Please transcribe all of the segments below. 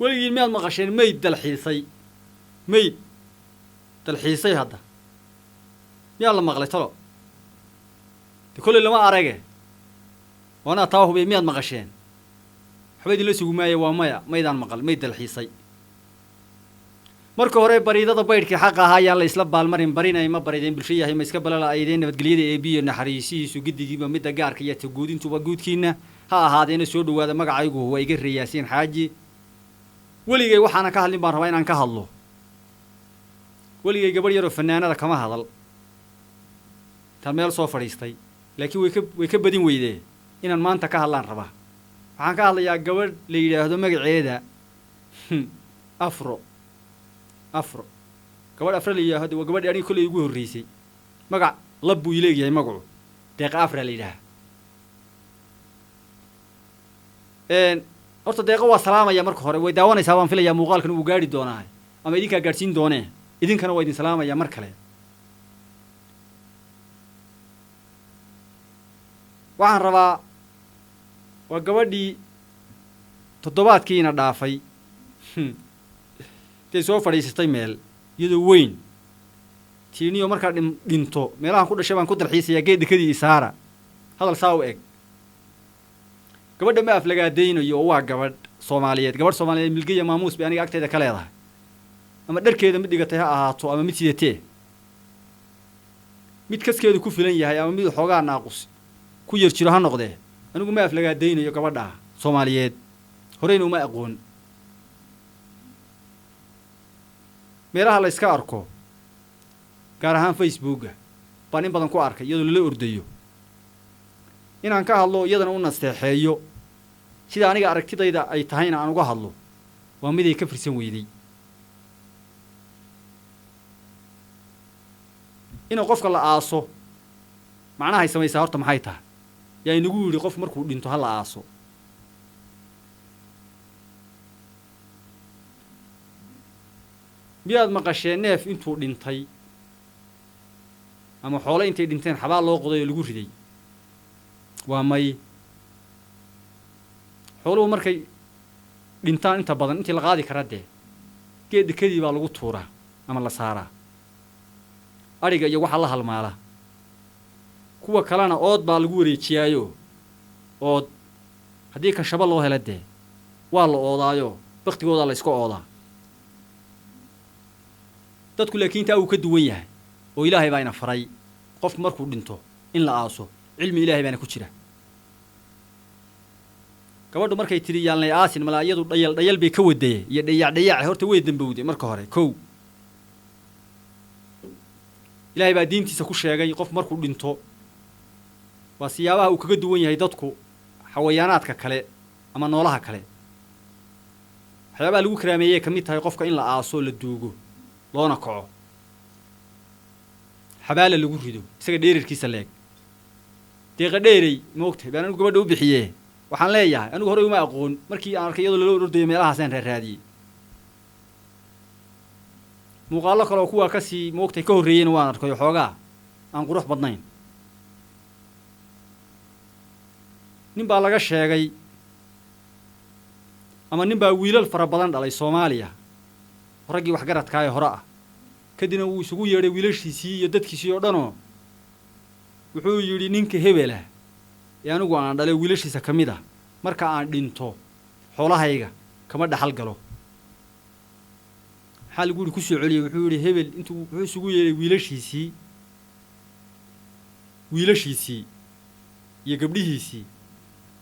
ولي مياد مقشين ميد دلحيسي ميد دلحيسي هذا يلا مغلي ترى كل اللي ما أرجع وأنا طاوه بمياد مقشين حبيدي لو سوق ماي ومايا ميدان مقل ميد دلحيسي marka hore bariidada baydhkii xaqa ahaa la isla baalmarin barinay ma barideen bulshada ma iska balala aydeen nabadgelyada ee biyo naxariisihiisu gidigiiba mid gaarka iyo guudintuba guudkiina ha ahaadeena soo dhawaada magacaygu waa iga riyaasiin xaaji waligay waxaan ka hadlin baan rabaa inaan ka hadlo waligay gabar yar oo fanaanada kama hadal tan meel soo fadhiistay laakiin way ka badin weydee inaan maanta ka hadlaan rabaa waxaan ka hadlayaa gabar la yiraahdo magaceeda afro gabadh afra la yiraahdo waa gabadh aniga kulay ugu horeysay magac lab buu ileeyahay magacu deeq afra la yiraahdo horta deeqa waa salaamaya marka hore way daawanaysaa waan filayaa muuqaalkan uu gaari doonaa ama idinka gaarsiin doonee idinkana waa idin salaamaya mar kale waxaan rabaa waa gabadhii toddobaadkiina dhaafay tay soo fadhiisatay meel iyadoo weyn tiiniyo markaa dhinto meelahan ku dhashay baan ku dalxiisayaa geedkadii isaara hadal saa u eg gabadha ma aflagaadeynayo oo waa gabadh Soomaaliyeed milkiya maamuus bay aniga agteeda ka leedahay ama dharkeeda mid dhigatay ha ahaato ama mid sidatee mid kaskeedu ku filan yahay ama mid xoogaa naaqus ku yar jiro ha noqdee anigu ma aflagaadeynayo gabadha Soomaaliyeed horeyna uma aqoon meelaha la iska arko gaar ahaan Facebook baan in badan ku arkay iyadoo la ordayo inaan ka hadlo iyadana u nasteexeeyo sida aniga aragtidayda ay tahayna aan uga hadlo waa mid ay ka firsan weeyday inuu qofka la aaso macnaha ay sameeysaa horta maxay tahay yaa inagu yiri qof markuu dhinto ha la aaso miyaad maqasheen neef intuu dhintay ama xoolo intay dhinteen xabaal loo qoday oo lagu riday waa may xooluhu markay dhintaan inta badan intii la qaadi kara dee geedkadii baa lagu tuuraa ama la saaraa ariga iyo waxa la halmaala kuwa kalena ood baa lagu wareejiyaayo ood haddii ka shaba loo helo dee waa la oodaayo waqtigooda la iska oodaa dadku laakiin taa uu ka duwan yahay oo Ilaahay baa ina faray qof markuu dhinto in la aaso cilmi Ilaahay baana ku jira gabadhu markay tiri yaan lay aasin malaayadu dhayal bay ka waday iyo dhayac horta way dambowday marka hore kow Ilaahay baa diintiisa ku sheegay qof markuu dhinto waa siyaabaha uu kaga duwan yahay dadku xawayaanaadka kale ama noolaha kale waxyaabaha lagu karaameeyay kamid tahay qofka in la aaso la duugo loona kaco xabaala lagu rido isaga dheerarkiisa leeg deeqa dheeray moogtay baan anigu gabadha u bixiyay waxaan leeyahay anigu hore uma aqoon markii aan arkay iyadoo la ordayo meelahaas aan raadiyay muuqaalo kale oo kuwa ka sii moogtay ka horeeyeen waan arkay xoogaa aan qurux badnayn nin baa laga sheegay ama nin baa wiilal fara badan dhalay Soomaaliya raggii wax garadka ay hore ah kadina uu isugu yeeray wiilashiisii iyo dadkiisii oo dhanoo wuxuu yiri ninka hebel ah ee anigu aan dhalay wiilashiisa kamid ah marka aan dhinto xoolahayga kama dhaxal galo xal guuri ku soo celiyay wuxuu yiri hebel intuu wuxuu isugu yeeray wiilashiisii iyo gabdhihiisii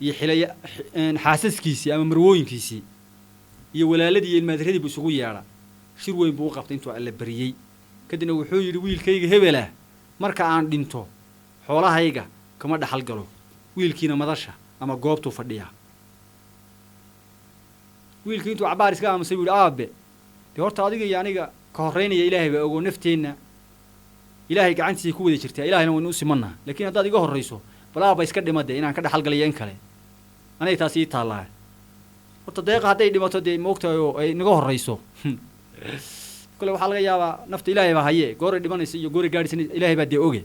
iyo xilaya xaasaskiisii ama marwooyinkiisii iyo walaaladii iyo maadradii buu isugu yeeray shir weyn buu qabtay intuu alla bariyay kadina wuxuu yiri wiilkayga hebel ah marka aan dhinto xoolahayga kama dhaxal galo wiilkiina madasha ama goobtu fadhiya wiilkii intuu cabaar iska aamusay wiil aabe de horta adiga iyo aniga ka horeynaya Ilaahay baa ogo nafteena Ilaahay gacantiisa ku wada jirtaa Ilaahayna wuu u simanaa laakiin haddaad iga horeyso balaaba iska dhimade inaan ka dhaxal galayo in kale anay taasi taalaa horta deeqa haday dhimato de moogtayo ay naga horeyso kale waxa laga yaabaa nafta Ilaahay baa haye goor dhimanaysa iyo goor gaadhisan Ilaahay baa de oge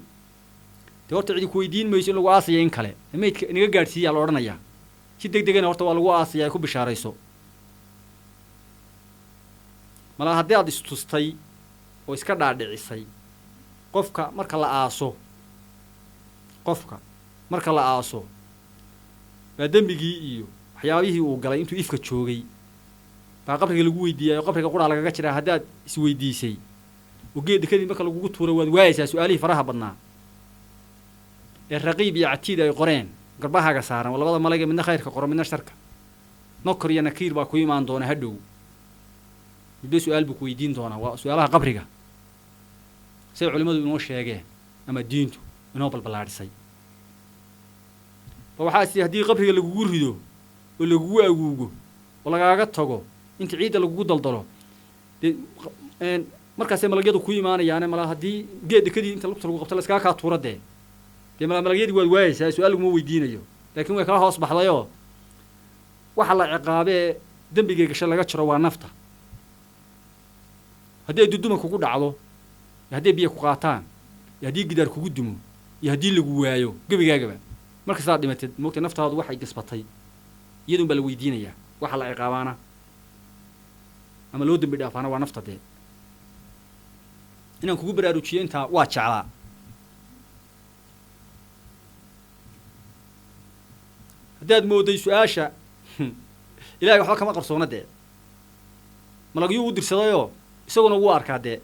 de horta cidi ku weydiin mayso in lagu aasay in kale meedka inaga gaadhsiiya la oranayaa si degdegana horta waa lagu aasay ku bishaarayso mala haddii aad istustay oo iska dhaadhicisay qofka marka la aaso baa dembigii iyo waxyaabihii uu galay intuu ifka joogay baa qabriga lagu weydiiyay oo qabriga quraa lagaga jiraa haddaad isweydiisay oo geedda kadib marka lagugu tuuray waad waayaysaa su-aalihii faraha badnaa ee raqiib iyo catiid ay qoreen garbahaaga saaran oo labada malag ee midna khayrka qoro midna sharka nokor iyo nakiir baa ku imaan doona hadhow midba su-aal buu ku weydiin doonaa waa su-aalaha qabriga say culimmadu inoo sheegeen ama diintu inoo balballaadhisay ba waxaa tii haddii qabriga lagugu rido oo lagugu aguugo oo lagaaga tago inta ciidda lagugu daldalo dee markaasay malagyadu ku imaanayaane mala haddii geedda kadib inta lugta lagu qabto la iskaga kaa tuura dee malagyadii waad waayaysaa su-aal laguma weydiinayo laakiin way kala hoos baxdayoo waxa la ciqaabee dembigay gashay laga jiro waa nafta haddii ay duduma kugu dhacdo iyo hadday biyo ku qaataan iyo haddii gidaar kugu dumo iyo haddii lagu waayo gebigaagaba markastaad dhimateed moogtay naftaadu waxay gasbatay iyadun baa la weydiinayaa waxa la ciqaabaana ama loo dembi dhaafaana waa nafta dee inaan kugu baraarujiyo intaa waa jeclaa haddaad mooday su-aasha ilahay waxba kama qarsoona dee malagyuu u dirsadayoo isaguna wuu arkaa dee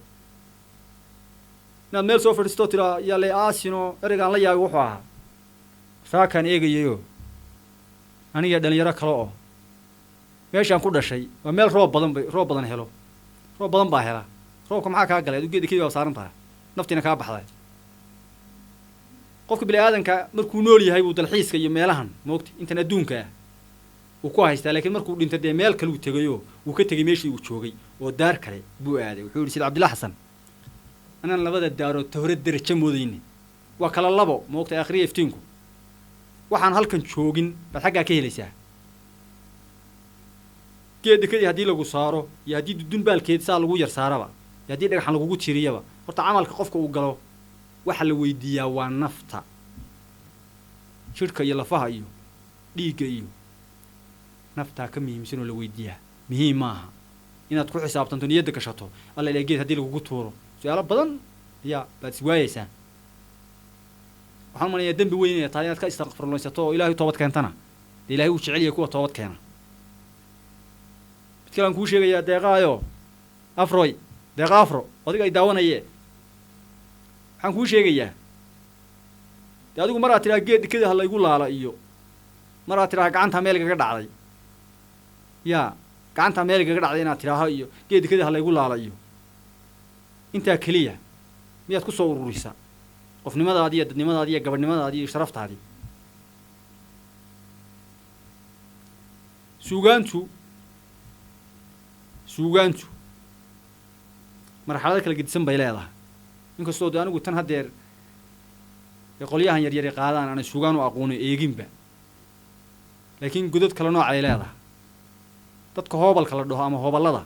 inaad meel soo fadhiistoo tiraa yaa lay aasino ereygaan la yaabay wuxuu ahaa saakaan eegayayoo aniga dhalinyaro kale oo meeshaan ku dhashay waa meel roob badan helo roob badan baa hela roobka maxaa kaa galay geedda kadib aa saaran tahay naftiina kaa baxday qofka bini aadanka markuu nool yahay buu dalxiiska iyo meelahan moogta intan adduunka ah uu ku haystaa laakiin markuu dhinta dee meel kale uu tegayoo uu ka tegay meeshii uu joogay oo daar kale buu aaday wuxuu yidhi sida cabdillah xasan anaan labada daarood ta hore derajo moodayne waa kala labo moogta aakhiriya iftiinku waxaan halkan joogin baad xaggaa ka helaysaa geedda kadib haddii lagu saaro iyo haddii dudun baalkeed saa lagu yar saaraba iyo haddii dhagaxan lagugu tiriyaba horta camalka qofka uu galo waxa la weydiiyaa waa nafta jidhka iyo lafaha iyo dhiigga iyo naftaa ka muhiimsanoo la weydiiyaa muhiim maaha inaad ku xisaabtanto niyadda gashato alla ilaa geed haddii lagugu tuuro su-aalo badan ayaa baad is waayaysaan waxaan umanayaa dembi weyn inay tahay inaad ka istakfirlaysato oo ilaahay toobad keentana dee ilahay uu jecel yahay kuwa toobad keena mid kale aan kuu sheegayaa deeqaayo deeqa afro adiga ay daawanayee waxaan kuu sheegayaa dee adigu maraad tidhaha geed dikada ha laygu laala iyo maraad tidhaha gacantaa meel igaga dhacday yaa gacantaa meel igaga dhacday inaad tidhaaho iyo geed dikada ha laygu laala iyo intaa keliya miyaad ku soo ururisa qofnimadaadi iyo dadnimadaadi iyo gabadhnimadaadi iyo sharaftaadii suugaantu marxalado kala gedisan bay leedahay inkastoo de anigu tan haddeer ee qolyahan yaryari qaadaan aanay suugaan u aqoono eeginba laakiin godad kale nooc ay leedahay dadka hoobalka la dhaho ama hooballada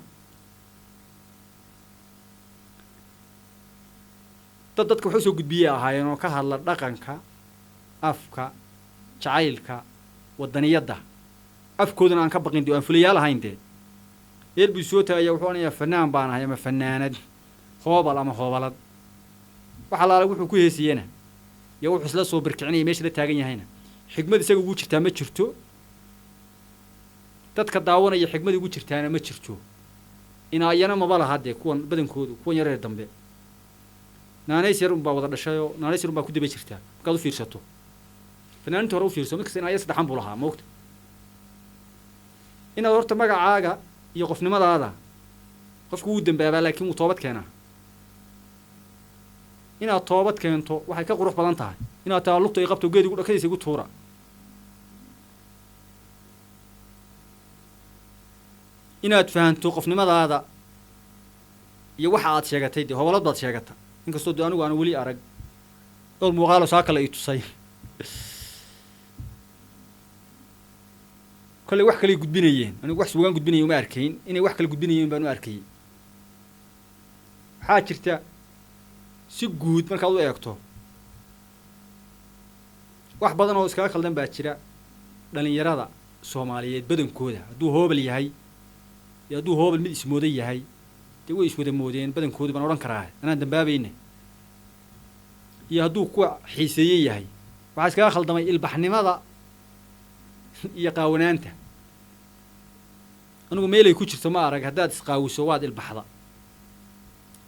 dadka waxu soo gudbiyey ahaayeen oo ka hadla dhaqanka afka jacaylka wadaniyadda afkoodana aan ka baqin dee aan fulayaal ahayn dee eel buu soo tagayaa wuxuu odhanayaa fanaan baan ahay ama fanaanad hoobal ama hoobalad waxa laala wuxuu ku heesiyena iyo wuxuu isla soo birkicinaya meesha la taagan yahayna xigmad isaga ugu jirtaa ma jirto dadka daawanaya xigmad ugu jirtaana ma jirto inaayana maba laha dee kuwan badankoodu kuwan yareer dambe naanays yar unbaa wada dhashayoo naanays yar unbaa ku daba jirtaa markaad u fiirsato fanaaninta hore u fiirso mid kasta inaaya saddexan buu lahaa moogta inaad horta magacaaga iyo qofnimadaada qofku wuu dambaabaa laakiin wuu toobad keenaa inaad toobad keento waxay ka qurux badan tahay inaad taa lugta i qabto geed igu dhakadiisa igu tuura inaad fahanto qofnimadaada iyo waxa aad sheegatay dee hobalad baad sheegata inkastoo dee anigu aan weli arag dhowr muuqaalo saa kale ii tusay kolley wax kaley gudbinayeen anigu wax suugaan gudbinaya uma arkayn inay wax kale gudbinayeen baan u arkayey waxaa jirta si guud markaad u eegto wax badan oo iskaga khaldan baa jira dhalinyarada soomaaliyeed badankooda hadduu hoobal yahay iyo hadduu hoobal mid ismoodan yahay dee way iswada moodeen badankoodu baan odhan karaa anaan dambaabayne iyo hadduu kuwa xiiseeye yahay waxaa iskaga khaldamay ilbaxnimada iyo qaawanaanta anigu meelay ku jirto ma arag haddaad isqaawiso waad ilbaxda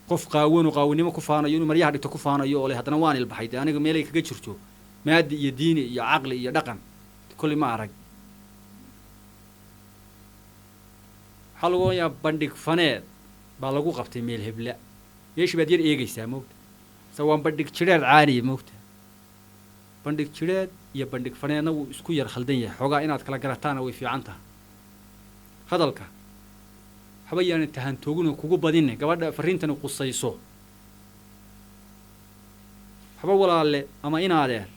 qof qaawanu qaawinimo ku faanayo inuu maryaha dhigto ku faanayo oo leh haddana waan ilbaxay dee aniga meelay kaga jirto maadi iyo diini iyo caqli iyo dhaqan kolli ma arag waxaa lagu onayaa bandhig faneed baa lagu qabtay meel hebla meeshii baad yar eegaysaa moogta se waan bandhig jidheed caaniya moogta bandhig jidheed iyo bandhig faneedna wuu isku yar khaldan yahay xoogaa inaad kala garataana way fiican tahay hadalka waxba yaana tahantoogina kugu badinne gabadha farriintani qusayso waxba walaalle ama inaadeen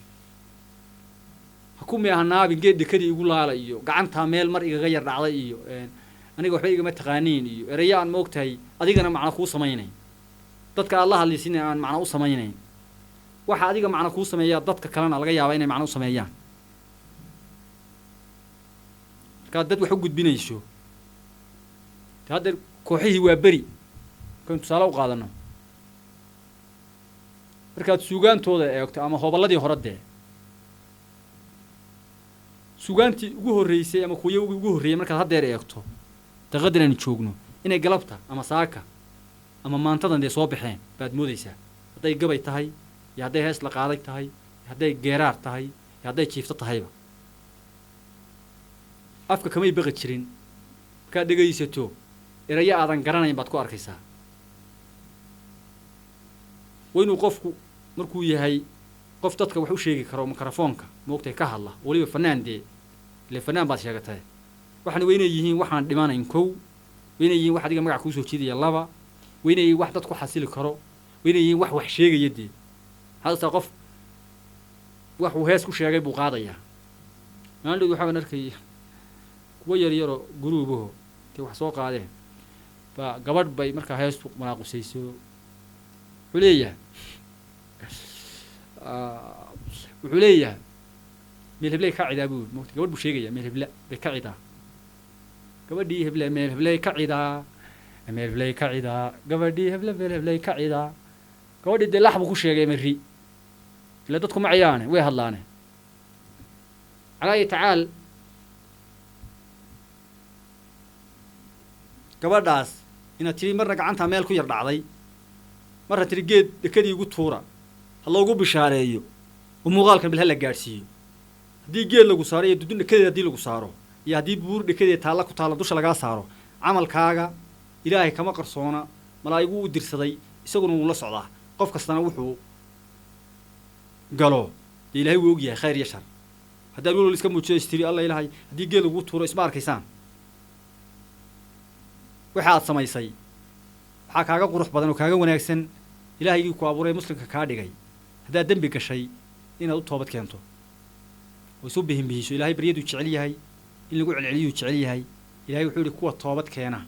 ha ku meehanaabin geed dekadii igu laala iyo gacantaa meel mar igaga yar dhacday iyo aniga waxba igama taqaaniin iyo eraya aan moogtahay adigana macno kuu samaynayn dadka aad la hadlaysina aan macno u samaynayn waxa adiga macno kuu sameeyaa dadka kalena laga yaabaa inay macno u sameeyaan markaad dad wax u gudbinayso de haddeer kooxihii waa beri markaynu tusaale u qaadano markaad suugaantooda eegto ama hoballadii hore dee suugaantii ugu horreysay ama kuwa ugu horreeyey markaad haddeer eegto daqadan aynu joogno inay galabta ama saaka ama maantadan dee soo baxeen baad moodaysaa hadday gabay tahay iyo hadday hees la qaaday tahay iyo hadday geeraar tahay iyo hadday jiifto tahayba afka kamay baqi jirin markaad dhegaysato erayo aadan garanayn baad ku arkaysaa waa inuu qofku markuu yahay qof dadka wax u sheegi karo mikrofoonka moogtay ka hadla weliba fanaan dee ile fanaan baad sheegatay waxaana waynay yihiin waxaan dhimanayn kow waynay yihiin wax adiga magac kuu soo jeedaya laba waynay yihiin wax dadku xasili karo waynay yihiin wax sheegaya dee hadda qof wax uu hees ku sheegay buu qaadayaa maandhow waxaan arkay kuwa yaryaroo guruubaho dee wax soo qaadeen ba gabadh bay markaa heestu manaaqusayso wuxuu leeyahay meel hebley ka cidaa buu moogta gabadh buu sheegaya meel hebla bay ka cidaa gabadhii heble meel hebley ka cidaa meel hebley ka cidaa gabadhii heble meel hebley ka cidaa gabadhii dee lax buu ku sheegay mari ila dadku ma ciyaane way hadlaane calaa ayi tacaal gabadhaas inaad tiri marna gacantaa meel ku yar dhacday marna tiri geed dekadii igu tuura ha loogu bishaareeyo oo muuqaalkan bil ha la gaadhsiiyo haddii geed lagu saaro iyo dudun dhekadeed haddii lagu saaro iyo haddii buur dhekadeed taalla ku taalla dusha lagaa saaro camalkaaga ilaahay kama qarsoona malaa'igu u dirsaday isaguna wuu la socdaa qof kastana wuxuu galo dee ilaahay wuu ogyahay khayr iyo shar haddaad walwal iska muujiso istiri alla ilaahay haddii geed lagu tuuro isma arkaysaan waxa aad samaysay waxaa kaaga qurux badan oo kaaga wanaagsan ilaahaygii ku abuuray muslimka kaa dhigay haddaad dembi gashay inaad u toobad keento oo isu bihinbihiso ilaahay baryaduu jecel yahay in lagu celceliyuu jecel yahay ilaahay wuxuu yihi kuwa toobad keena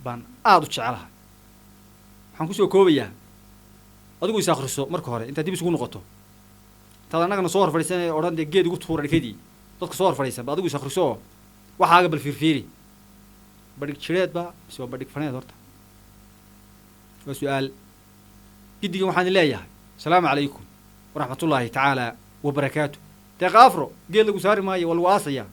baan aada u jecelaha waxaan kusoo koobayaa adigu is akhriso marka hore intaad dib isugu noqoto intaad annagana soo hor fadhiisan ee odhan dee geed igu tuura dhekadii dadka soo hor fadhiisan ba adigu is akhriso oo waxaaga bal fiirfiiri badhig jireed ba mise waa badhig faneed horta waa su-aal giddigan waxaan idin leeyahay asalaamu calaykum waraxmatullaahi tacaala wabarakaatu deeqa afro geed lagu saari maayo waa lagu aasayaa